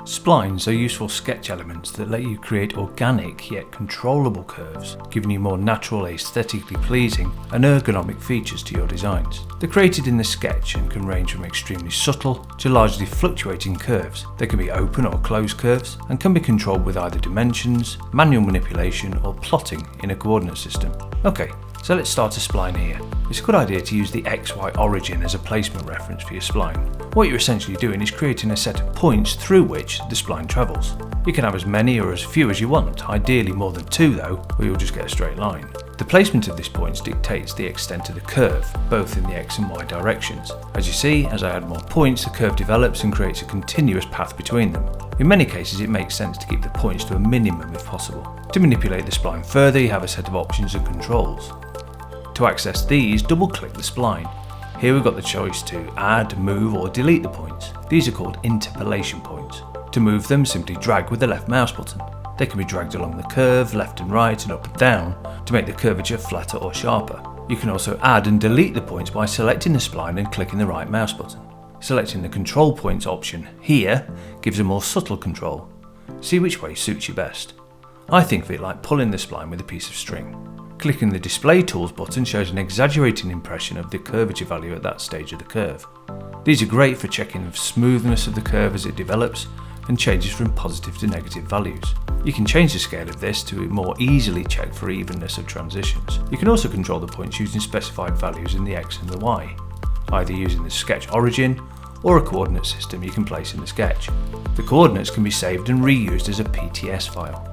Splines are useful sketch elements that let you create organic yet controllable curves, giving you more natural, aesthetically pleasing and ergonomic features to your designs. They're created in the sketch and can range from extremely subtle to largely fluctuating curves. They can be open or closed curves and can be controlled with either dimensions, manual manipulation or plotting in a coordinate system. Okay, so let's start a spline here. It's a good idea to use the XY origin as a placement reference for your spline. What you're essentially doing is creating a set of points through which the spline travels. You can have as many or as few as you want, ideally more than 2 though, or you'll just get a straight line. The placement of these points dictates the extent of the curve, both in the X and Y directions. As you see, as I add more points, the curve develops and creates a continuous path between them. In many cases it makes sense to keep the points to a minimum if possible. To manipulate the spline further, you have a set of options and controls. To access these, double-click the spline. Here we've got the choice to add, move or delete the points. These are called interpolation points. To move them, simply drag with the left mouse button. They can be dragged along the curve, left and right and up and down, to make the curvature flatter or sharper. You can also add and delete the points by selecting the spline and clicking the right mouse button. Selecting the control points option here gives a more subtle control. See which way suits you best. I think of it like pulling the spline with a piece of string. Clicking the Display Tools button shows an exaggerating impression of the curvature value at that stage of the curve. These are great for checking the smoothness of the curve as it develops and changes from positive to negative values. You can change the scale of this to more easily check for evenness of transitions. You can also control the points using specified values in the X and the Y, either using the sketch origin or a coordinate system you can place in the sketch. The coordinates can be saved and reused as a PTS file.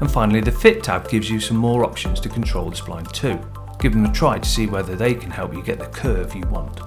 And finally, the Fit tab gives you some more options to control the spline too. Give them a try to see whether they can help you get the curve you want.